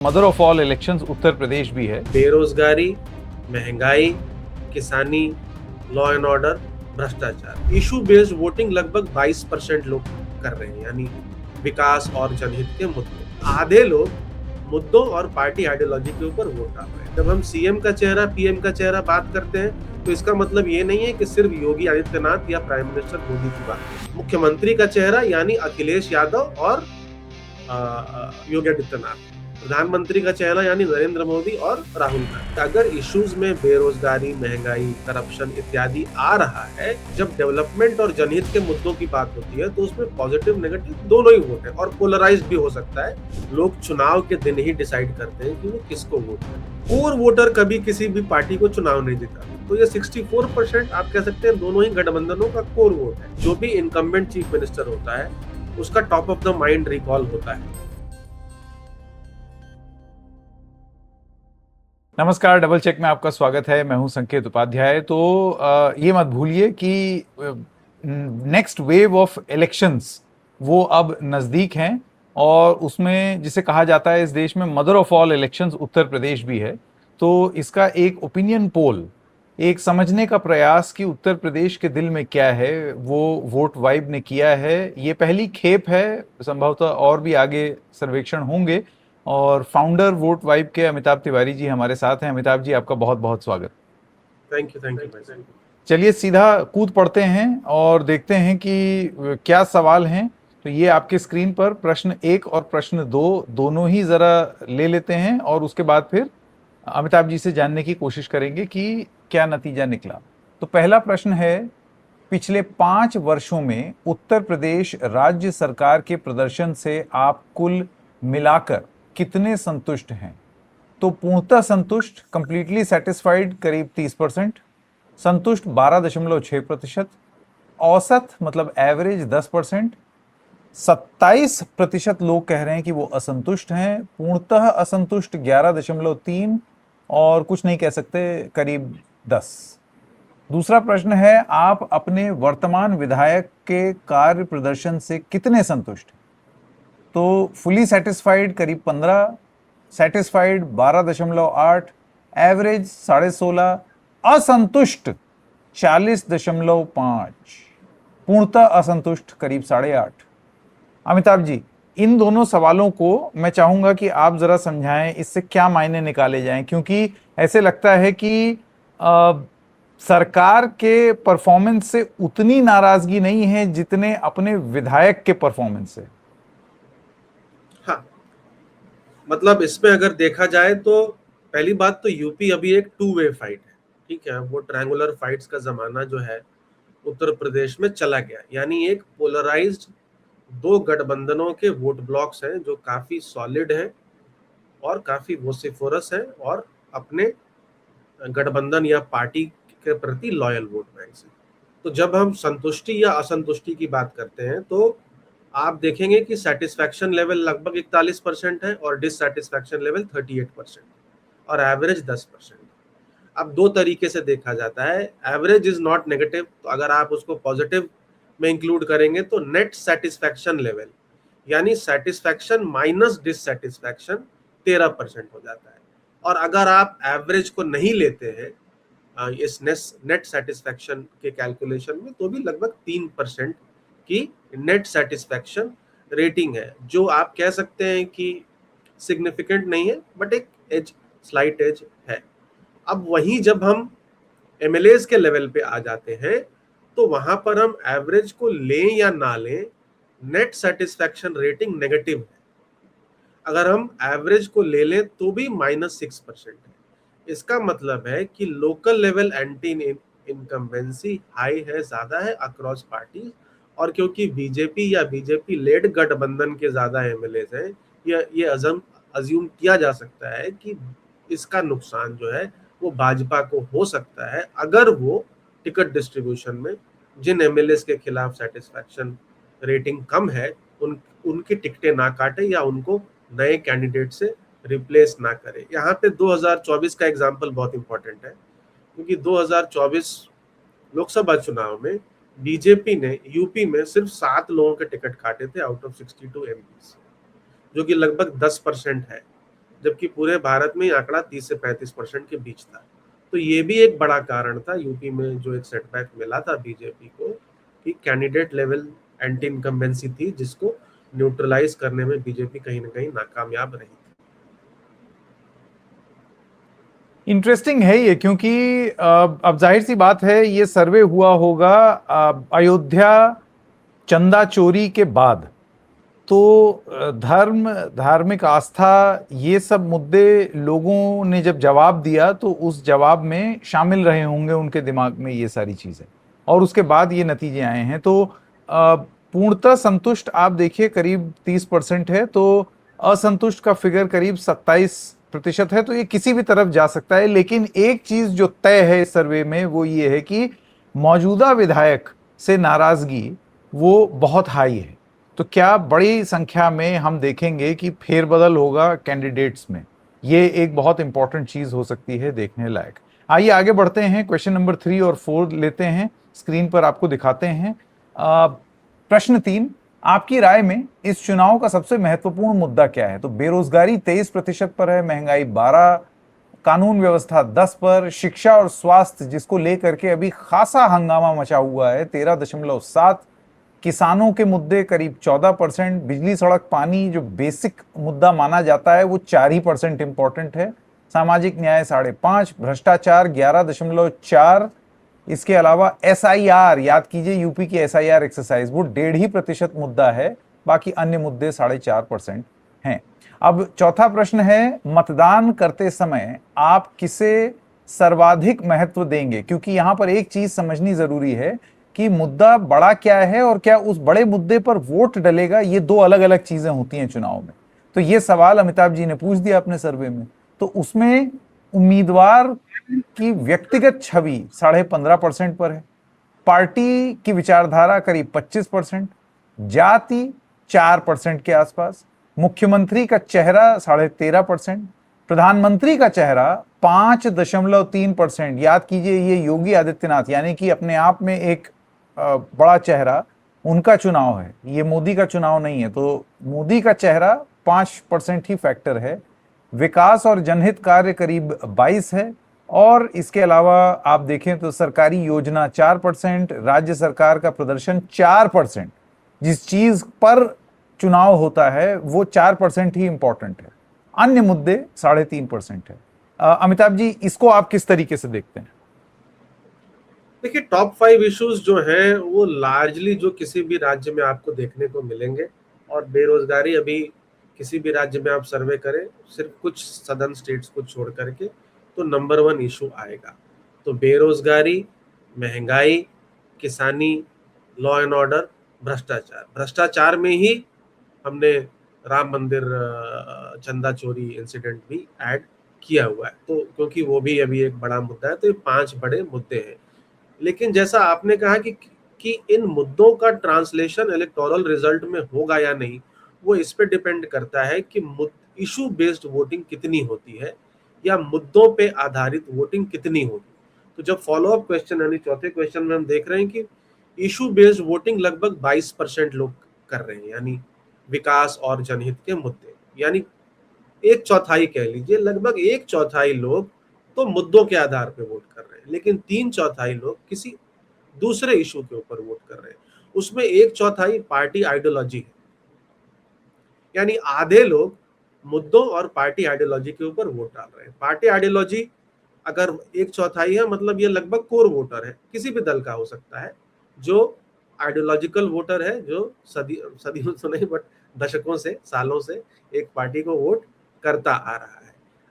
Mother of all elections Uttar Pradesh भी है। बेरोजगारी, महंगाई, किसानी, लॉ एंड ऑर्डर, भ्रष्टाचार, इशू बेस्ड वोटिंग लगभग 22% लोग कर रहे हैं, यानी विकास और जनहित के मुद्दों। आधे लोग मुद्दों और पार्टी आइडियोलॉजी के ऊपर वोट डाल रहे हैं। जब हम सीएम का चेहरा, पीएम का चेहरा बात करते हैं तो इसका मतलब ये नहीं है कि सिर्फ योगी आदित्यनाथ या प्राइम मिनिस्टर मोदी की बात। मुख्यमंत्री का चेहरा यानी अखिलेश यादव और योगी आदित्यनाथ, प्रधानमंत्री का चेहरा यानी नरेंद्र मोदी और राहुल गांधी। अगर इश्यूज में बेरोजगारी, महंगाई, करप्शन इत्यादि आ रहा है, जब डेवलपमेंट और जनहित के मुद्दों की बात होती है तो उसमें पॉजिटिव नेगेटिव दोनों ही वोट है और पोलराइज्ड भी हो सकता है। लोग चुनाव के दिन ही डिसाइड करते हैं कि वो किसको वोट करें। कोर वोटर कभी किसी भी पार्टी को चुनाव नहीं जीता, तो ये 64% आप कह सकते हैं दोनों ही गठबंधनों का कोर वोट है। जो भी इनकम्बेंट चीफ मिनिस्टर होता है उसका top of the mind recall होता है। नमस्कार, डबल चेक में आपका स्वागत है। मैं हूं संकेत उपाध्याय। तो ये मत भूलिए कि नेक्स्ट वेव ऑफ इलेक्शंस वो अब नज़दीक हैं और उसमें जिसे कहा जाता है इस देश में mother of all elections Uttar Pradesh भी है। तो इसका एक ओपिनियन पोल, एक समझने का प्रयास कि उत्तर प्रदेश के दिल में क्या है, वो वोट वाइब ने किया है। ये पहली खेप है, संभवतः और भी आगे सर्वेक्षण होंगे। और फाउंडर वोट वाइब के अमिताभ तिवारी जी हमारे साथ हैं। अमिताभ जी, आपका बहुत बहुत स्वागत। थैंक यू भाई। चलिए सीधा कूद पड़ते हैं और देखते हैं कि क्या सवाल हैं। तो ये आपके स्क्रीन पर प्रश्न 1 और प्रश्न 2 दोनों ही जरा ले लेते हैं और उसके बाद फिर अमिताभ जी से जानने की कोशिश करेंगे कि क्या नतीजा निकला। तो पहला प्रश्न है, पिछले 5 वर्षों में उत्तर प्रदेश राज्य सरकार के प्रदर्शन से आप कुल मिलाकर कितने संतुष्ट हैं? तो पूर्णतः संतुष्ट, कंप्लीटली सेटिस्फाइड करीब 30%, संतुष्ट 12.6%, औसत मतलब एवरेज 10%, 27% लोग कह रहे हैं कि वो असंतुष्ट हैं, पूर्णतः असंतुष्ट 11.3 और कुछ नहीं कह सकते करीब 10। दूसरा प्रश्न है, आप अपने वर्तमान विधायक के कार्य प्रदर्शन से कितने संतुष्ट? तो फुली सेटिस्फाइड करीब 15, सेटिस्फाइड 12.8, एवरेज 16.5, असंतुष्ट 40.5, पूर्णतः असंतुष्ट करीब 8.5। अमिताभ जी, इन दोनों सवालों को मैं चाहूंगा कि आप जरा समझाएं, इससे क्या मायने निकाले जाएं, क्योंकि ऐसे लगता है कि सरकार के परफॉर्मेंस से उतनी नाराजगी नहीं है जितने अपने विधायक के परफॉर्मेंस से। हाँ, मतलब इसमें अगर देखा जाए तो पहली बात तो यूपी अभी एक 2 वे फाइट है। ठीक है, वो ट्रायंगुलर फाइट्स का जमाना जो है उत्तर प्रदेश में चला गया, यानी एक पोलराइज्ड 2 गठबंधनों के वोट ब्लॉक्स हैं जो काफी सॉलिड हैं और काफी वोसिफोरस हैं और अपने गठबंधन या पार्टी के प्रति लॉयल वोट बैंक है। तो जब हम संतुष्टि या असंतुष्टि की बात करते हैं तो आप देखेंगे कि सेटिस्फैक्शन लेवल लगभग 41% है और डिससेटिस्फैक्शन लेवल 38% और एवरेज 10%। अब 2 तरीके से देखा जाता है। एवरेज इज नॉट नेगेटिव, तो अगर आप उसको पॉजिटिव में इंक्लूड करेंगे तो नेट सेटिस्फैक्शन लेवल यानी सेटिस्फैक्शन माइनस डिससेटिस्फैक्शन 13% हो जाता है। और अगर आप एवरेज को नहीं लेते हैं इस नेट सेटिस्फैक्शन के कैलकुलेशन में, तो भी लगभग 3% की नेट सेटिस्फैक्शन रेटिंग है, जो आप कह सकते हैं कि सिग्निफिकेंट नहीं है बट एक एज, स्लाइट एज है। अब वहीं जब हम एमएलएज के लेवल पे आ जाते हैं तो वहां पर हम एवरेज को लें या ना लें, नेट सेटिस्फैक्शन रेटिंग नेगेटिव है। अगर हम एवरेज को ले लें तो भी -6% है। इसका मतलब है कि local level anti incumbency high है, ज्यादा है अक्रॉस पार्टी। और क्योंकि बीजेपी या बीजेपी लेड गठबंधन के ज्यादा एमएलएज हैं, ये अज्यूम किया जा सकता है कि इसका नुकसान जो है वो भाजपा को हो सकता है अगर वो टिकट डिस्ट्रीब्यूशन में जिन एमएलएज के खिलाफ सेटिस्फैक्शन रेटिंग कम है उनकी टिकटें ना काटे या उनको नए कैंडिडेट से रिप्लेस ना करे। यहाँ पे 2024 का एग्जाम्पल बहुत इंपॉर्टेंट है, क्योंकि 2024 लोकसभा चुनाव में बीजेपी ने यूपी में सिर्फ 7 लोगों के टिकट काटे थे आउट ऑफ 62 एमपीज, जो कि लगभग 10% है। जबकि पूरे भारत में ये आंकड़ा 30 से 35% के बीच था। तो ये भी एक बड़ा कारण था यूपी में जो एक सेटबैक मिला था बीजेपी को, कि कैंडिडेट लेवल एंटी इनकम्बेंसी थी, जिसको न्यूट्रलाइज करने में बीजेपी कहीं ना कहीं नाकामयाब रही। इंटरेस्टिंग है ये, क्योंकि अब जाहिर सी बात है ये सर्वे हुआ होगा अयोध्या चंदा चोरी के बाद। तो धर्म, धार्मिक आस्था, ये सब मुद्दे लोगों ने जब जवाब दिया तो उस जवाब में शामिल रहे होंगे उनके दिमाग में ये सारी चीजें, और उसके बाद ये नतीजे आए हैं। तो पूर्णतः संतुष्ट आप देखिए करीब 30% है, तो असंतुष्ट का फिगर करीब 27% है। तो ये किसी भी तरफ जा सकता है, लेकिन एक चीज जो तय है इस सर्वे में वो ये है कि मौजूदा विधायक से नाराजगी वो बहुत हाई है। तो क्या बड़ी संख्या में हम देखेंगे कि फेरबदल होगा कैंडिडेट्स में? ये एक बहुत इंपॉर्टेंट चीज हो सकती है, देखने लायक। आइए आगे बढ़ते हैं, क्वेश्चन नंबर 3 और 4 लेते हैं, स्क्रीन पर आपको दिखाते हैं। प्रश्न 3, आपकी राय में इस चुनाव का सबसे महत्वपूर्ण मुद्दा क्या है? तो बेरोजगारी 23% पर है, महंगाई 12, कानून व्यवस्था 10 पर, शिक्षा और स्वास्थ्य जिसको लेकर के अभी खासा हंगामा मचा हुआ है 13.7, किसानों के मुद्दे करीब 14%, बिजली सड़क पानी जो बेसिक मुद्दा माना जाता है वो 4% इंपॉर्टेंट है, सामाजिक न्याय 5.5, भ्रष्टाचार 11.4, इसके अलावा SIR, याद कीजिए यूपी की SIR एक्सरसाइज, वो 1.5% मुद्दा है, बाकी अन्य मुद्दे 4.5% हैं। अब चौथा प्रश्न है, मतदान करते समय आप किसे सर्वाधिक महत्व देंगे? क्योंकि यहां पर एक चीज समझनी जरूरी है कि मुद्दा बड़ा क्या है और क्या उस बड़े मुद्दे पर वोट डलेगा, ये दो अलग अलग चीजें होती हैं चुनाव में। तो ये सवाल अमिताभ जी ने पूछ दिया अपने सर्वे में। तो उसमें उम्मीदवार की व्यक्तिगत छवि 15.5% पर है, पार्टी की विचारधारा करीब 25%, जाति 4% के आसपास, मुख्यमंत्री का चेहरा 13.5%, प्रधानमंत्री का चेहरा 5.3%। याद कीजिए ये योगी आदित्यनाथ, यानी कि अपने आप में एक बड़ा चेहरा, उनका चुनाव है, ये मोदी का चुनाव नहीं है। तो मोदी का चेहरा 5% ही फैक्टर है। विकास और जनहित कार्य करीब 22 है, और इसके अलावा आप देखें तो सरकारी योजना 4%, राज्य सरकार का प्रदर्शन 4%। जिस चीज पर चुनाव होता है वो 4% ही इंपॉर्टेंट है, अन्य मुद्दे 3.5% है। अमिताभ जी, इसको आप किस तरीके से देखते हैं? देखिए, टॉप 5 इश्यूज जो हैं वो लार्जली जो किसी भी राज्य में आपको देखने को मिलेंगे, और बेरोजगारी अभी किसी भी राज्य में आप सर्वे करें, सिर्फ कुछ सदर्न स्टेट्स को छोड़ करके, तो नंबर 1 इशू आएगा। तो बेरोजगारी, महंगाई, किसानी, लॉ एंड ऑर्डर, भ्रष्टाचार। भ्रष्टाचार में ही हमने राम मंदिर चंदा चोरी इंसिडेंट भी ऐड किया हुआ है, तो क्योंकि वो भी अभी एक बड़ा मुद्दा है। तो ये 5 बड़े मुद्दे हैं। लेकिन जैसा आपने कहा कि इन मुद्दों का ट्रांसलेशन इलेक्टोरल रिजल्ट में होगा या नहीं, वो इस पे डिपेंड करता है कि इशू बेस्ड वोटिंग कितनी होती है, या मुद्दों पे आधारित वोटिंग कितनी होगी। तो जब फॉलो अप क्वेश्चन यानी चौथे क्वेश्चन में हम देख रहे हैं कि इशू बेस्ड वोटिंग लगभग 22% लोग कर रहे हैं, यानी विकास और जनहित के मुद्दे, यानी एक चौथाई कह लीजिए, लगभग एक चौथाई लोग तो मुद्दों के आधार पे वोट कर रहे हैं, लेकिन 3/4 लोग किसी दूसरे इशू के ऊपर वोट कर रहे हैं। उसमें 1/4 पार्टी आइडियोलॉजी है, यानी आधे लोग मुद्दों और पार्टी आइडियोलॉजी के ऊपर वोट डाल रहे हैं। पार्टी आइडियोलॉजी अगर 1/4 है, मतलब ये लगभग कोर वोटर है, किसी भी दल का हो सकता है, जो आइडियोलॉजिकल वोटर है, जो सदियों तो नहीं बट दशकों से, सालों से एक पार्टी को वोट करता आ रहा है।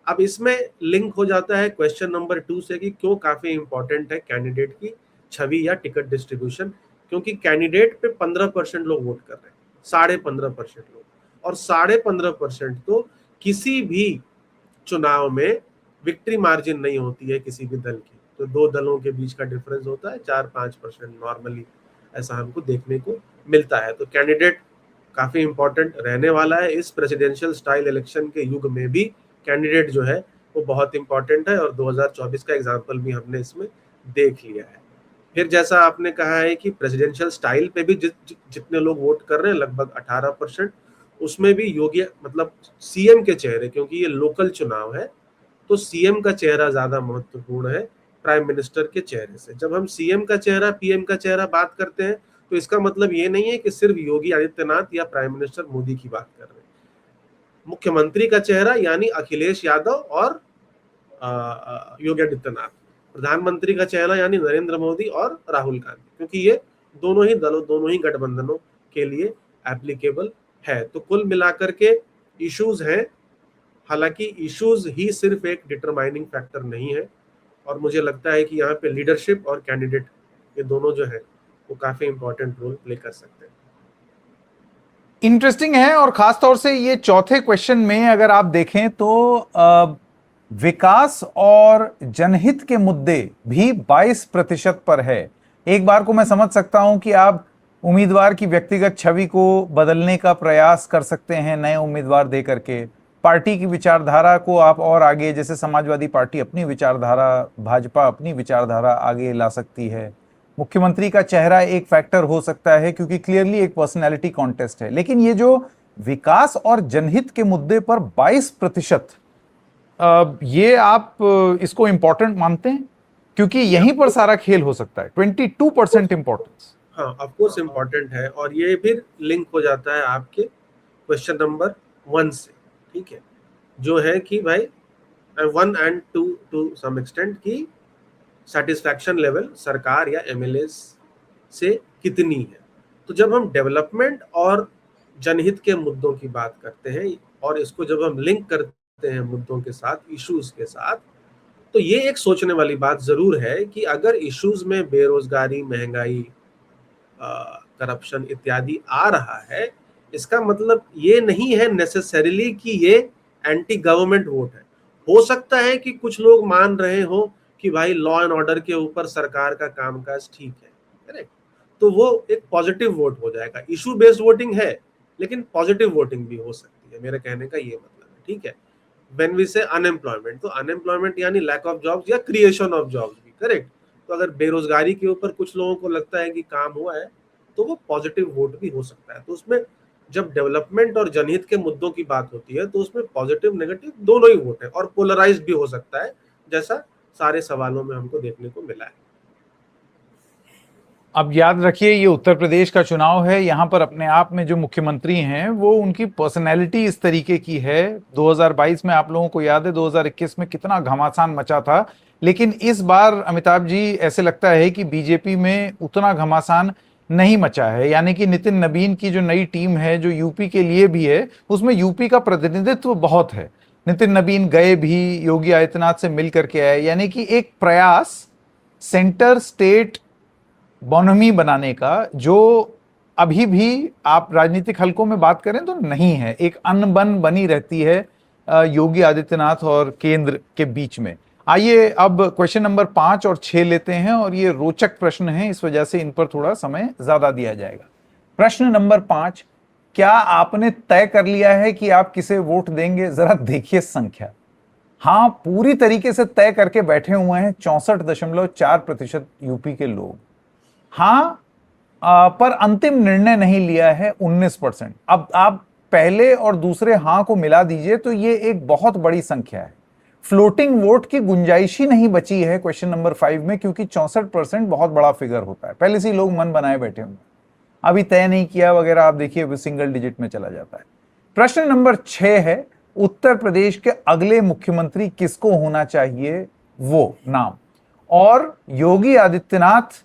अब इसमें लिंक हो जाता है क्वेश्चन नंबर 2 से कि क्यों काफी इंपॉर्टेंट है कैंडिडेट की छवि या टिकट डिस्ट्रीब्यूशन, क्योंकि कैंडिडेट पे 15% लोग वोट कर रहे हैं, 15.5% लोग, और 15.5% तो किसी भी चुनाव में विक्ट्री मार्जिन नहीं होती है किसी भी दल की। तो दो दलों के बीच का डिफरेंस होता है 4-5% नॉर्मली, ऐसा हमको देखने को मिलता है। तो कैंडिडेट काफी इंपॉर्टेंट रहने वाला है इस प्रेसिडेंशियल स्टाइल इलेक्शन के युग में भी। कैंडिडेट जो है वो बहुत इंपॉर्टेंट है, और 2024 का एग्जाम्पल भी हमने इसमें देख लिया है। फिर जैसा आपने कहा है कि प्रेसिडेंशियल स्टाइल पे भी जितने लोग वोट कर रहे हैं, लगभग 18%, उसमें भी योगी मतलब सीएम के चेहरे, क्योंकि ये लोकल चुनाव है तो सीएम का चेहरा ज्यादा महत्वपूर्ण है प्राइम मिनिस्टर के चेहरे से। जब हम सीएम का चेहरा, पीएम का चेहरा बात करते हैं तो इसका मतलब ये नहीं है कि सिर्फ योगी आदित्यनाथ या प्राइम मिनिस्टर मोदी की बात कर रहे हैं। मुख्यमंत्री का चेहरा यानी अखिलेश यादव और योगी आदित्यनाथ, प्रधानमंत्री का चेहरा यानी नरेंद्र मोदी और राहुल गांधी, क्योंकि ये दोनों ही दलों, दोनों ही गठबंधनों के लिए एप्लीकेबल है। तो कुल मिलाकर के इश्यूज हैं, हालांकि इश्यूज ही सिर्फ एक डिटरमाइनिंग फैक्टर नहीं है, और मुझे लगता है कि यहाँ पे लीडरशिप और कैंडिडेट ये दोनों जो है वो काफी इंपॉर्टेंट रोल प्ले कर सकते हैं। इंटरेस्टिंग है, और खास तौर से ये चौथे क्वेश्चन में अगर आप देखें तो विकास और जनहित के मुद्दे भी 22% पर है। एक बार को मैं समझ सकता हूं कि आप उम्मीदवार की व्यक्तिगत छवि को बदलने का प्रयास कर सकते हैं नए उम्मीदवार दे करके, पार्टी की विचारधारा को आप और आगे, जैसे समाजवादी पार्टी अपनी विचारधारा, भाजपा अपनी विचारधारा आगे ला सकती है। मुख्यमंत्री का चेहरा एक फैक्टर हो सकता है क्योंकि क्लियरली एक पर्सनैलिटी कॉन्टेस्ट है। लेकिन ये जो विकास और जनहित के मुद्दे पर 22%, ये आप इसको इंपॉर्टेंट मानते हैं? क्योंकि यहीं पर सारा खेल हो सकता है। 22% इंपॉर्टेंस, हाँ ऑफ कोर्स इम्पोर्टेंट है, और ये फिर लिंक हो जाता है आपके क्वेश्चन नंबर 1 से, ठीक है, जो है कि भाई 1 and 2 टू सम एक्सटेंट की सेटिस्फैक्शन लेवल सरकार या एमएलए से कितनी है। तो जब हम डेवलपमेंट और जनहित के मुद्दों की बात करते हैं और इसको जब हम लिंक करते हैं मुद्दों के साथ, इश्यूज के साथ, तो ये एक सोचने वाली बात जरूर है कि अगर इश्यूज में बेरोजगारी, महंगाई, करप्शन इत्यादि आ रहा है, इसका मतलब ये नहीं है नेसेसरीली कि ये एंटी गवर्नमेंट वोट है। हो सकता है कि कुछ लोग मान रहे हो कि भाई लॉ एंड ऑर्डर के ऊपर सरकार का कामकाज ठीक है, करेक्ट, तो वो एक पॉजिटिव वोट हो जाएगा। इशू बेस्ड वोटिंग है लेकिन पॉजिटिव वोटिंग भी हो सकती है, मेरे कहने का ये मतलब है, ठीक है। व्हेन वी से अनएम्प्लॉयमेंट, तो अनएम्प्लॉयमेंट यानी लैक ऑफ जॉब्स या क्रिएशन ऑफ जॉब्स भी, करेक्ट। तो अगर बेरोजगारी के ऊपर कुछ लोगों को लगता है कि काम हुआ है तो वो पॉजिटिव वोट भी हो सकता है। तो उसमें जब डेवलपमेंट और जनहित के मुद्दों की बात होती है तो उसमें पॉजिटिव नेगेटिव दोनों ही वोट है, और पोलराइज्ड भी हो सकता है, जैसा सारे सवालों में हमको देखने को मिला है। अब याद रखिए ये उत्तर प्रदेश का चुनाव है, यहां पर अपने आप में जो मुख्यमंत्री हैं वो उनकी पर्सनैलिटी इस तरीके की है। 2022 में आप लोगों को याद है 2021 में कितना घमासान मचा था, लेकिन इस बार अमिताभ जी ऐसे लगता है कि बीजेपी में उतना घमासान नहीं मचा है। यानी कि नितिन नबीन की जो नई टीम है जो यूपी के लिए भी है, उसमें यूपी का प्रतिनिधित्व बहुत है। नितिन नबीन गए भी योगी आदित्यनाथ से मिल करके आए, यानी कि एक प्रयास सेंटर स्टेट बोनोमी बनाने का, जो अभी भी आप राजनीतिक हलकों में बात करें तो नहीं है, एक अनबन बनी रहती है योगी आदित्यनाथ और केंद्र के बीच में। आइए अब क्वेश्चन नंबर 5 और 6 लेते हैं, और ये रोचक प्रश्न हैं, इस वजह से इन पर थोड़ा समय ज्यादा दिया जाएगा। प्रश्न नंबर 5, क्या आपने तय कर लिया है कि आप किसे वोट देंगे? जरा देखिए संख्या। हाँ, पूरी तरीके से तय करके बैठे हुए हैं 64.4% यूपी के लोग। हाँ, पर अंतिम निर्णय नहीं लिया है 19%। अब आप पहले और दूसरे हाँ को मिला दीजिए तो ये एक बहुत बड़ी संख्या है। फ्लोटिंग वोट की गुंजाइश ही नहीं बची है क्वेश्चन नंबर 5 में, क्योंकि 64% बहुत बड़ा फिगर होता है। पहले से ही लोग मन बनाए बैठे होंगे, अभी तय नहीं किया वगैरह, आप देखिए सिंगल डिजिट में चला जाता है। प्रश्न नंबर 6 है, उत्तर प्रदेश के अगले मुख्यमंत्री किसको होना चाहिए वो नाम। और योगी आदित्यनाथ,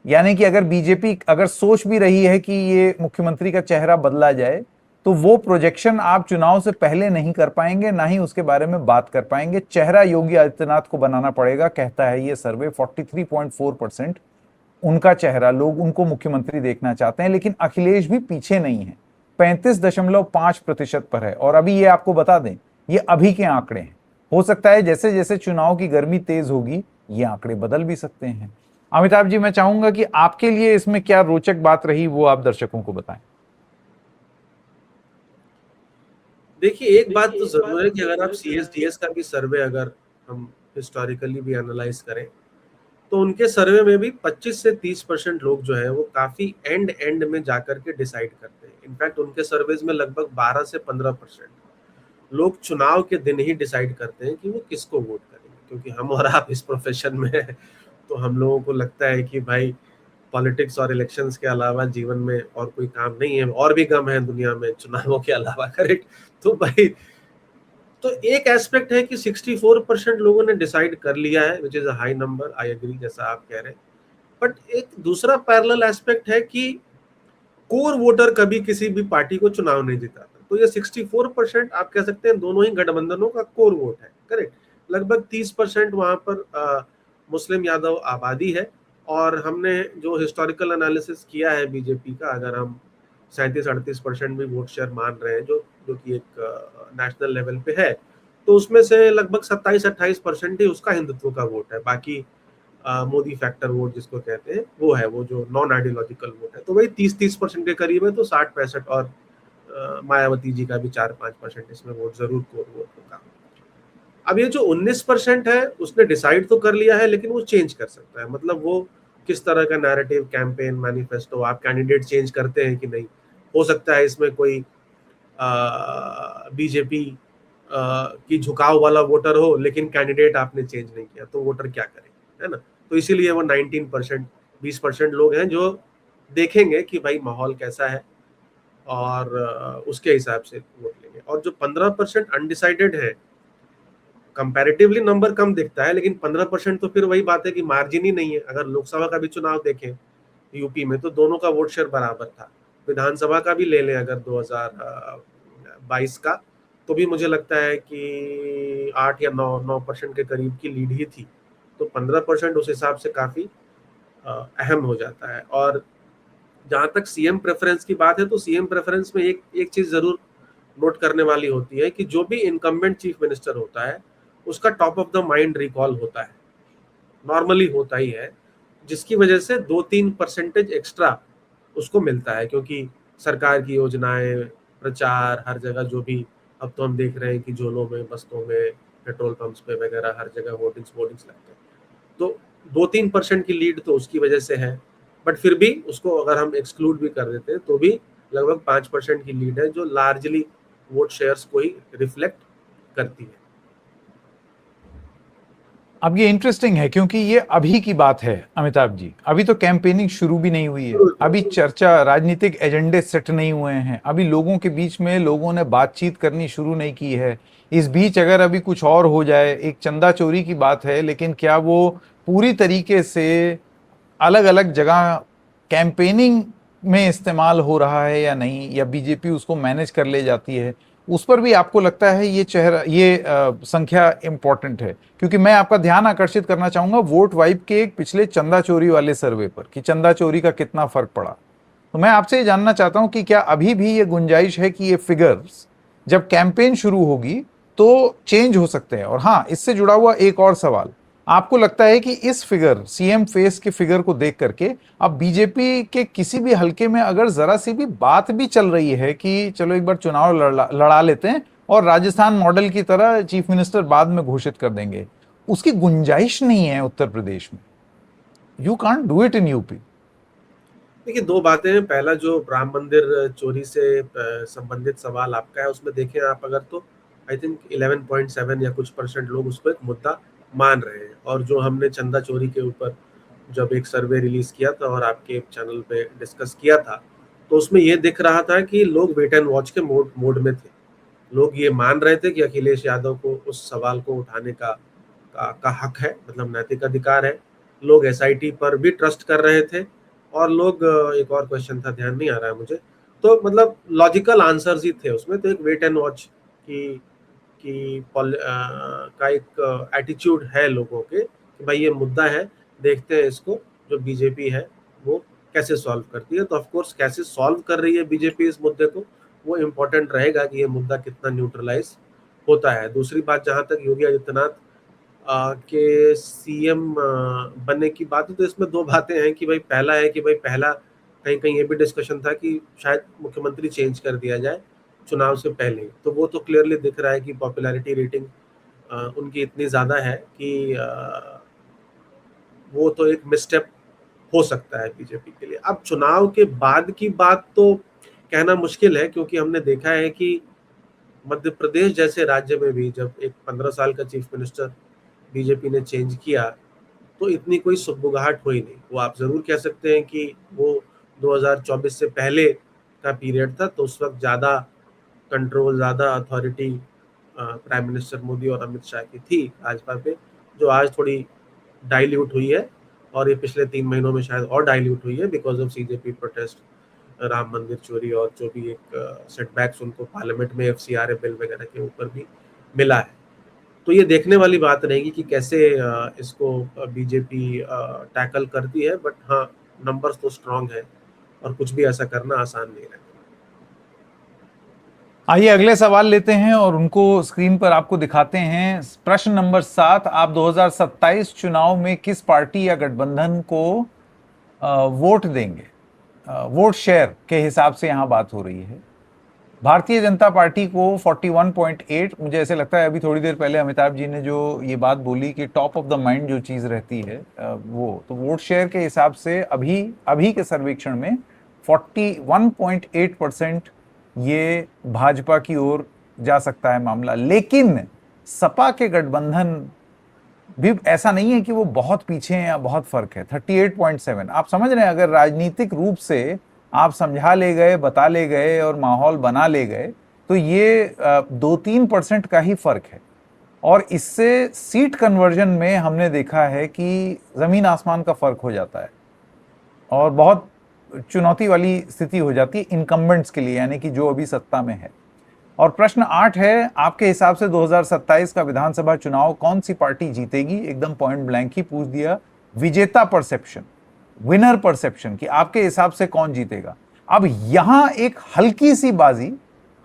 यानी कि अगर बीजेपी अगर सोच भी रही है कि ये मुख्यमंत्री का चेहरा बदला जाए, तो वो प्रोजेक्शन आप चुनाव से पहले नहीं कर पाएंगे, ना ही उसके बारे में बात कर पाएंगे। चेहरा योगी आदित्यनाथ को बनाना पड़ेगा, कहता है ये सर्वे। 43.4% उनका चेहरा, लोग उनको मुख्यमंत्री देखना चाहते हैं। लेकिन अखिलेश भी पीछे नहीं है, 35.5% पर है। और अभी ये आपको बता दें, ये अभी के आंकड़े हैं, हो सकता है जैसे जैसे चुनाव की गर्मी तेज होगी ये आंकड़े बदल भी सकते हैं। अमिताभ जी, मैं चाहूंगा कि आपके लिए इसमें क्या रोचक बात रही वो आप दर्शकों को बताएं। देखिए एक बात तो जरूर है कि अगर आप सीएसडीएस का भी सर्वे अगर हम हिस्टोरिकली भी एनालाइज करें तो उनके सर्वे में भी 25 से 30% लोग जो है वो काफी एंड में जाकर के डिसाइड करते हैं। इनफैक्ट उनके सर्वेज में लगभग 12 से 15% लोग चुनाव के दिन ही डिसाइड करते हैं कि वो किसको वोट करेंगे, क्योंकि हम और आप इस प्रोफेशन में हैं, तो हम लोगों को लगता है कि भाई पॉलिटिक्स और इलेक्शंस के अलावा जीवन में और कोई काम नहीं है, और भी गम है दुनिया में चुनावों के अलावा, करेक्ट। तो भाई, तो एक एस्पेक्ट है कि 64% लोगों ने डिसाइड कर लिया है, which is a high number, I agree, जैसा आप कह रहे हैं। बट एक दूसरा पैरेलल एस्पेक्ट है कि कोर वोटर कभी किसी भी पार्टी को चुनाव नहीं जिताता। तो ये 64% आप कह सकते हैं दोनों ही गठबंधनों का कोर वोट है, करेक्ट। लगभग 30% वहां पर मुस्लिम यादव आबादी है। और हमने जो हिस्टोरिकल एनालिसिस किया है बीजेपी का, अगर हम 37-38% भी वोट शेयर मान रहे हैं, जो जो कि एक नेशनल लेवल पे है, तो उसमें से लगभग 27-28% ही उसका हिंदुत्व का वोट है। बाकी मोदी फैक्टर वोट जिसको कहते हैं वो है, वो जो नॉन आइडियोलॉजिकल वोट है, तो वही 30-30% के करीब है। तो 60-65, और मायावती जी का भी 4-5% इसमें वोट जरूर कोर वोट होगा। अब ये जो 19% है उसने डिसाइड तो कर लिया है, लेकिन वो चेंज कर सकता है। मतलब वो किस तरह का नैरेटिव, कैंपेन, मैनिफेस्टो, आप कैंडिडेट चेंज करते हैं कि नहीं। हो सकता है इसमें कोई बीजेपी की झुकाव वाला वोटर हो, लेकिन कैंडिडेट आपने चेंज नहीं किया, तो वोटर क्या करे, है ना। तो इसीलिए वो 19%, 20% लोग हैं जो देखेंगे कि भाई माहौल कैसा है, और उसके हिसाब से वोट लेंगे। और जो 15% अनडिसाइडेड है, कंपैरेटिवली नंबर कम दिखता है, लेकिन 15% तो फिर वही बात है कि मार्जिन ही नहीं है। अगर लोकसभा का भी चुनाव देखें यूपी में, तो दोनों का वोट शेयर बराबर था। विधानसभा का भी ले लें अगर 2022 का, तो भी मुझे लगता है कि 8 या 9% के करीब की लीड ही थी। तो 15% उस हिसाब से काफी अहम हो जाता है। और जहां तक सीएम प्रेफरेंस की बात है, तो सीएम प्रेफरेंस में एक एक चीज जरूर नोट करने वाली होती है कि जो भी इनकम्बेंट चीफ मिनिस्टर होता है उसका top of the mind recall होता है, नॉर्मली होता ही है, जिसकी वजह से 2-3% एक्स्ट्रा उसको मिलता है, क्योंकि सरकार की योजनाएं, प्रचार, हर जगह जो भी, अब तो हम देख रहे हैं कि झोलों में, बस्तों में, पेट्रोल पंप्स पे वगैरह हर जगह होर्डिंग्स लगते हैं। तो 2-3% की लीड तो उसकी वजह से है। बट फिर भी उसको अगर हम एक्सक्लूड भी कर देते हैं तो भी लगभग 5% की लीड है, जो लार्जली वोट शेयर्स को ही रिफ्लेक्ट करती है। अब ये इंटरेस्टिंग है क्योंकि ये अभी की बात है अमिताभ जी, अभी तो कैंपेनिंग शुरू भी नहीं हुई है, अभी चर्चा, राजनीतिक एजेंडे सेट नहीं हुए हैं, अभी लोगों के बीच में लोगों ने बातचीत करनी शुरू नहीं की है। इस बीच अगर अभी कुछ और हो जाए, एक चंदा चोरी की बात है, लेकिन क्या वो पूरी तरीके से अलग अलग जगह कैंपेनिंग में इस्तेमाल हो रहा है या नहीं, या बीजेपी उसको मैनेज कर ले जाती है, उस पर भी आपको लगता है ये चेहरा, ये संख्या इंपॉर्टेंट है? क्योंकि मैं आपका ध्यान आकर्षित करना चाहूंगा वोट वाइब के एक पिछले चंदा चोरी वाले सर्वे पर कि चंदा चोरी का कितना फर्क पड़ा। तो मैं आपसे ये जानना चाहता हूं कि क्या अभी भी ये गुंजाइश है कि ये फिगर्स जब कैंपेन शुरू होगी तो चेंज हो सकते हैं? और हाँ, इससे जुड़ा हुआ एक और सवाल, आपको लगता है कि इस फिगर, सीएम फेस के फिगर को देख करके अब बीजेपी के किसी भी हलके में अगर जरा सी भी बात भी चल रही है कि चलो एक बार चुनाव लड़ा लेते हैं और राजस्थान मॉडल की तरह चीफ मिनिस्टर बाद में घोषित कर देंगे, उसकी गुंजाइश नहीं है उत्तर प्रदेश में? You can't do it in UP. देखिए, दो बातें हैं। पहला, जो राम मंदिर चोरी से संबंधित सवाल आपका है, उसमें देखें आप अगर, तो आई थिंक 11.7 या कुछ % लोग उसको एक मुद्दा मान रहे हैं। और जो हमने चंदा चोरी के ऊपर जब एक सर्वे रिलीज किया था और आपके चैनल पे डिस्कस किया था, तो उसमें ये दिख रहा था कि लोग वेट एंड वॉच के मोड में थे। लोग ये मान रहे थे कि अखिलेश यादव को उस सवाल को उठाने का हक है, मतलब नैतिक अधिकार है। लोग एसआईटी पर भी ट्रस्ट कर रहे थे। और लोग, एक और क्वेश्चन था, ध्यान नहीं आ रहा है मुझे, तो मतलब लॉजिकल आंसर्स ही थे उसमें। तो एक वेट एंड वॉच का एक एटीट्यूड है लोगों के कि भाई ये मुद्दा है, देखते हैं इसको जो बीजेपी है वो कैसे सॉल्व करती है। तो ऑफ कोर्स कैसे सॉल्व कर रही है बीजेपी इस मुद्दे को, वो इम्पोर्टेंट रहेगा कि ये मुद्दा कितना न्यूट्रलाइज होता है। दूसरी बात, जहां तक योगी आदित्यनाथ के सीएम बनने की बात है, तो इसमें दो बातें हैं कि भाई, पहला है कि भाई, पहला कहीं कहीं ये भी डिस्कशन था कि शायद मुख्यमंत्री चेंज कर दिया जाए चुनाव से पहले। तो वो तो क्लियरली दिख रहा है कि पॉपुलैरिटी रेटिंग उनकी इतनी ज़्यादा है कि वो तो एक मिसस्टेप हो सकता है बीजेपी के लिए। अब चुनाव के बाद की बात तो कहना मुश्किल है, क्योंकि हमने देखा है कि मध्य प्रदेश जैसे राज्य में भी जब एक 15 साल का चीफ मिनिस्टर बीजेपी ने चेंज किया तो इतनी कोई सुगबुगाहट हुई नहीं। वो आप जरूर कह सकते हैं कि वो 2024 से पहले का पीरियड था, तो उस वक्त ज्यादा कंट्रोल, ज्यादा अथॉरिटी प्राइम मिनिस्टर मोदी और अमित शाह की थी भाजपा पे, जो आज थोड़ी डाइल्यूट हुई है, और ये पिछले 3 महीनों में शायद और डाइल्यूट हुई है because of CJP protest, Ram मंदिर चोरी और जो भी एक सेटबैक्स उनको पार्लियामेंट में एफसीआर बिल वगैरह के ऊपर भी मिला है। तो ये देखने वाली बात रहेगी कि कैसे इसको बीजेपी टैकल करती है, बट हाँ, नंबर्स तो स्ट्रांग है और कुछ भी ऐसा करना आसान नहीं है। आइए अगले सवाल लेते हैं और उनको स्क्रीन पर आपको दिखाते हैं। प्रश्न नंबर 7, आप 2027 चुनाव में किस पार्टी या गठबंधन को वोट देंगे? वोट शेयर के हिसाब से यहां बात हो रही है। भारतीय जनता पार्टी को 41.8, मुझे ऐसे लगता है अभी थोड़ी देर पहले अमिताभ जी ने जो ये बात बोली कि टॉप ऑफ द माइंड जो चीज रहती है वो, तो वोट शेयर के हिसाब से अभी अभी के सर्वेक्षण में 41.8% ये भाजपा की ओर जा सकता है मामला। लेकिन सपा के गठबंधन भी ऐसा नहीं है कि वो बहुत पीछे हैं या बहुत फर्क है। 38.7, आप समझ रहे हैं, अगर राजनीतिक रूप से आप समझा ले गए, बता ले गए और माहौल बना ले गए तो ये 2-3% का ही फर्क है। और इससे सीट कन्वर्जन में हमने देखा है कि जमीन आसमान का फर्क हो जाता है और बहुत चुनौती वाली स्थिति हो जाती है इनकम्बेंट्स के लिए, यानी कि जो अभी सत्ता में है। और प्रश्न 8 है, आपके हिसाब से 2027 का विधानसभा चुनाव कौन सी पार्टी जीतेगी? एकदम पॉइंट ब्लैंक ही पूछ दिया। विजेता परसेप्शन, विनर परसेप्शन, कि आपके हिसाब से कौन जीतेगा। अब यहां एक हल्की सी बाजी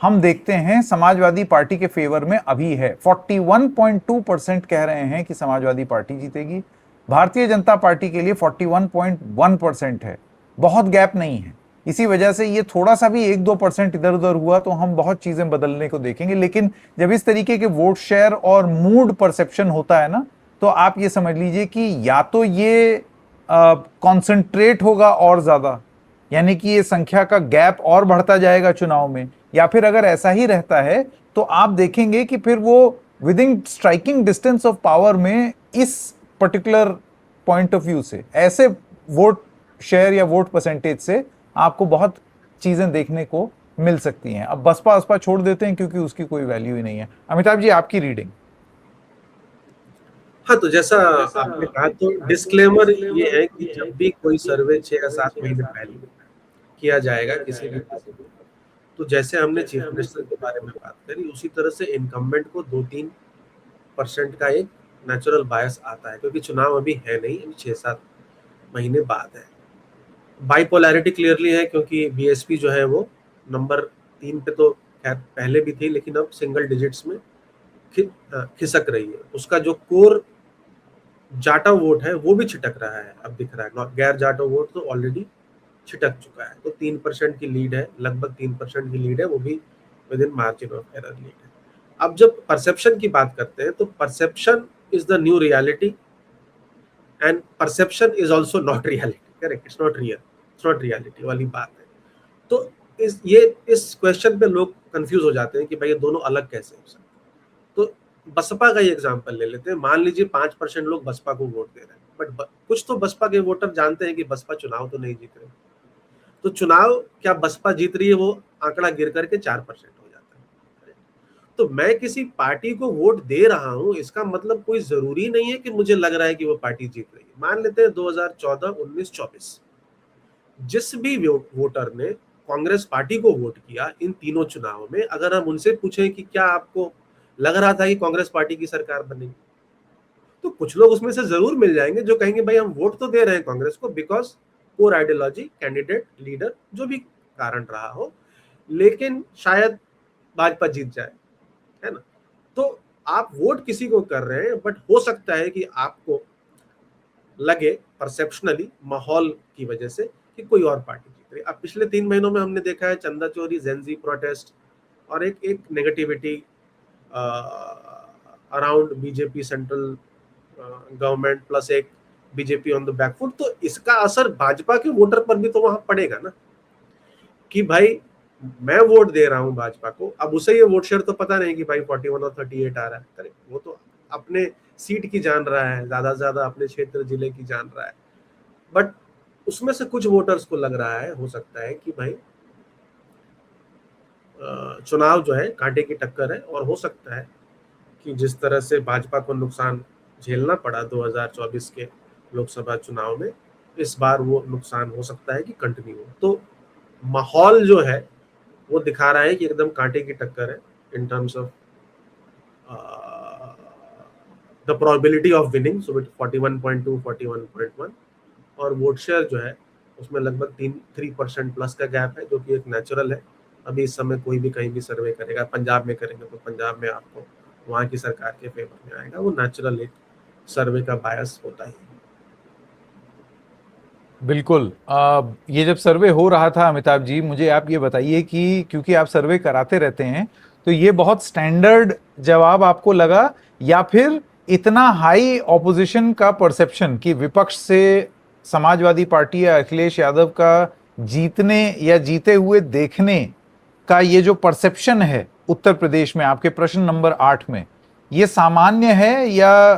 हम देखते हैं समाजवादी पार्टी के फेवर में अभी है। 41.2% कह रहे हैं कि समाजवादी पार्टी जीतेगी। भारतीय जनता पार्टी के लिए 41.1% है। बहुत गैप नहीं है। इसी वजह से ये थोड़ा सा भी 1-2% इधर उधर हुआ तो हम बहुत चीजें बदलने को देखेंगे। लेकिन जब इस तरीके के वोट शेयर और मूड परसेप्शन होता है ना, तो आप ये समझ लीजिए कि या तो ये कॉन्सेंट्रेट होगा और ज्यादा, यानी कि ये संख्या का गैप और बढ़ता जाएगा चुनाव में, या फिर अगर ऐसा ही रहता है तो आप देखेंगे कि फिर वो with in striking distance of power में इस पर्टिकुलर पॉइंट ऑफ व्यू से, ऐसे वोट शेयर या वोट परसेंटेज से आपको बहुत चीजें देखने को मिल सकती हैं। अब बसपा बसपा छोड़ देते हैं क्योंकि उसकी कोई वैल्यू ही नहीं है। अमिताभ जी, आपकी रीडिंग। हाँ, तो जैसा आपने कहा, तो डिस्क्लेमर ये है कि जब भी कोई सर्वे 6 या 7 महीने पहले किया जाएगा किसी भी पार्टी को, तो जैसे हमने चीफ मिनिस्टर के बारे में बात करी, उसी तरह से इनकम्बेंट को 2-3% का एक नेचुरल बायस आता है, क्योंकि चुनाव अभी है नहीं, अभी 6-7 महीने बाद है। बाइपोलैरिटी क्लियरली है, क्योंकि बीएसपी जो है वो नंबर 3 पे तो खैर पहले भी थी, लेकिन अब सिंगल डिजिट्स में खिसक रही है। उसका जो कोर जाटा वोट है वो भी छिटक रहा है, अब दिख रहा है। गैर जाटा वोट तो ऑलरेडी छिटक चुका है। तो 3% की लीड है, लगभग 3% की लीड है, वो भी with in margin of error lead है। अब जब परसेप्शन की बात करते हैं, तो perception is the new reality and perception is also not reality. Correct, it's not real, it's not reality वाली बात है। तो इस क्वेश्चन पे लोग कंफ्यूज हो जाते हैं कि भाई ये दोनों अलग कैसे हो सकते। तो बसपा का ही एग्जांपल ले लेते हैं। मान लीजिए 5% लोग बसपा को वोट दे रहे हैं, बट कुछ तो बसपा के वोटर जानते हैं कि बसपा चुनाव तो नहीं जीत रहे, तो चुनाव क्या बसपा जीत रही है, वो आंकड़ा गिर करके 4% हो जाता है। तो मैं किसी पार्टी को वोट दे रहा हूं, इसका मतलब कोई जरूरी नहीं है कि मुझे लग रहा है कि वो पार्टी जीत रही है। मान लेते हैं 2014, 19, 24 जिस भी वोटर ने कांग्रेस पार्टी को वोट किया इन तीनों चुनावों में, अगर हम उनसे पूछें कि क्या आपको लग रहा था कि कांग्रेस पार्टी की सरकार बनेगी, तो कुछ लोग उसमें से जरूर मिल जाएंगे जो कहेंगे भाई हम वोट तो दे रहे हैं कांग्रेस को because core ideology, candidate, leader, जो भी कारण रहा हो, लेकिन शायद भाजपा जीत जाए, है ना। तो आप वोट किसी को कर रहे हैं, बट हो सकता है कि आपको लगे परसेप्शनली माहौल की वजह से कि कोई और पार्टी जीत रही है। अब पिछले 3 महीनों में हमने देखा है चंदा चोरी, जेंजी प्रोटेस्ट और एक negativity around BJP central government, plus एक BJP on the back foot, तो इसका असर भाजपा के वोटर पर भी तो वहां पड़ेगा ना, कि भाई मैं वोट दे रहा हूं भाजपा को, अब उसे ये वोट शेयर तो पता नहीं कि भाई 41 और 38 आ रहा है, करेक्ट, वो तो अपने सीट की जान रहा है, ज्यादा से ज्यादा अपने क्षेत्र जिले की जान रहा है, बट उसमें से कुछ वोटर्स को लग रहा है, हो सकता है कि भाई चुनाव जो है कांटे की टक्कर है, और हो सकता है कि जिस तरह से भाजपा को नुकसान झेलना पड़ा 2024 के लोकसभा चुनाव में, इस बार वो नुकसान हो सकता है कि कंटिन्यू हो। तो माहौल जो है वो दिखा रहा है कि एकदम कांटे की टक्कर है in terms of the probability of winning, so 41.2 41.1, और वोट शेयर जो है उसमें लगभग 3% प्लस का गैप है, जो कि एक नेचुरल है। अभी इस समय कोई भी कहीं भी सर्वे करेगा, पंजाब में करेंगे तो पंजाब में आपको वहां की सरकार के फेवर में आएगा, वो नेचुरल एक सर्वे का बायस होता है। बिल्कुल। ये जब सर्वे हो रहा था अमिताभ जी, मुझे आप ये बताइए कि क्योंकि आप सर्वे कराते रहते हैं, तो ये बहुत स्टैंडर्ड जवाब आपको लगा, या फिर इतना हाई ऑपोजिशन का परसेप्शन कि विपक्ष से समाजवादी पार्टी या अखिलेश यादव का जीतने या जीते हुए देखने का ये जो परसेप्शन है उत्तर प्रदेश में आपके प्रश्न नंबर 8 में, ये सामान्य है या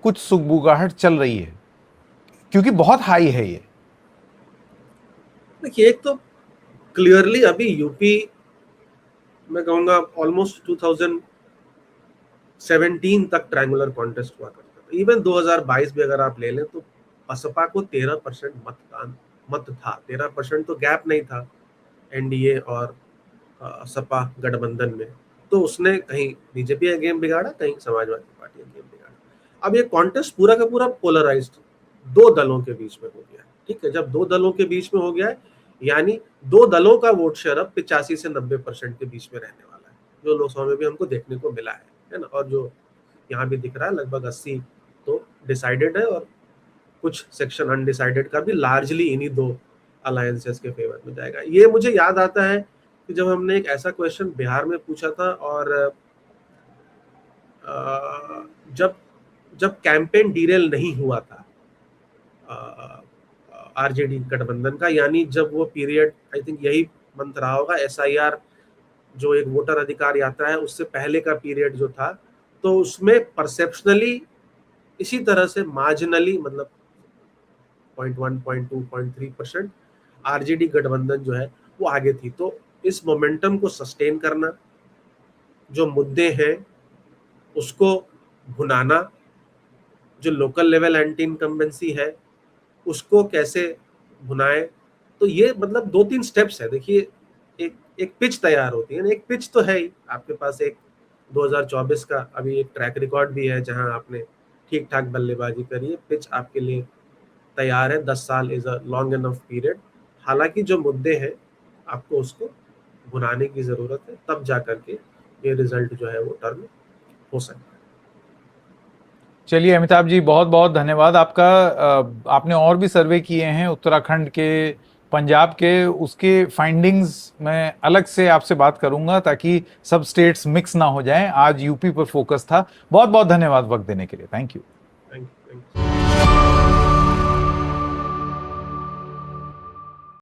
कुछ सुगबुगाहट चल रही है, क्योंकि बहुत हाई है ये? देखिए, एक तो क्लियरली अभी यूपी मैं कहूंगा ऑलमोस्ट 2017 तक ट्रायंगुलर कॉन्टेस्ट हुआ करता था। इवन 2022 भी अगर आप ले लें तो बसपा को 13% मत था, 13% तो गैप नहीं था एनडीए और सपा गठबंधन में, तो उसने कहीं बीजेपी का गेम बिगाड़ा, कहीं समाजवादी पार्टी का गेम बिगाड़ा। अब ये कॉन्टेस्ट पूरा का पूरा पोलराइज्ड दो दलों के बीच में हो गया, ठीक है। जब दो दलों के बीच में हो गया है, यानी दो दलों का वोट शेयर अब 85 से 90% के बीच में रहने वाला है, जो लोकसभा में भी हमको देखने को मिला है ना, और जो यहाँ भी दिख रहा है लगभग 80 तो डिसाइडेड है, और कुछ सेक्शन अनडिसाइडेड का भी लार्जली इन्हीं दो अलायंसेस के फेवर में जाएगा। ये मुझे याद आता है कि जब हमने एक ऐसा क्वेश्चन बिहार में पूछा था, और जब जब कैंपेन डीरेल नहीं हुआ था आरजेडी गठबंधन का, यानी जब वो पीरियड, आई थिंक यही मंथ रहा होगा, एसआईआर जो एक वोटर अधिकार यात्रा है उससे पहले का पीरियड जो था, तो उसमें परसेप्शनली इसी तरह से मार्जिनली, मतलब 0.1 0.2 0.3% आरजेडी गठबंधन जो है वो आगे थी। तो इस मोमेंटम को सस्टेन करना, जो मुद्दे हैं उसको भुनाना, जो लोकल लेवल एंटी इनकम्बेंसी है उसको कैसे भुनाए, तो ये मतलब 2-3 स्टेप्स है। देखिए, एक पिच तैयार होती है ना, एक पिच तो है ही आपके पास, एक 2024 का अभी एक ट्रैक रिकॉर्ड भी है जहां आपने ठीक ठाक बल्लेबाजी करी है, पिच आपके लिए तैयार है। 10 साल is a long enough period. हालांकि जो मुद्दे हैं आपको उसको भुनाने की जरूरत है, तब जा करके ये रिजल्ट जो है वो टर्न हो सकता है। चलिए अमिताभ जी, बहुत बहुत धन्यवाद आपका। आपने और भी सर्वे किए हैं उत्तराखंड के, पंजाब के, उसके फाइंडिंग्स मैं अलग से आपसे बात करूंगा ताकि सब स्टेट्स मिक्स ना हो जाएं। आज यूपी पर फोकस था। बहुत बहुत धन्यवाद वक्त देने के लिए। Thank you. Thank you.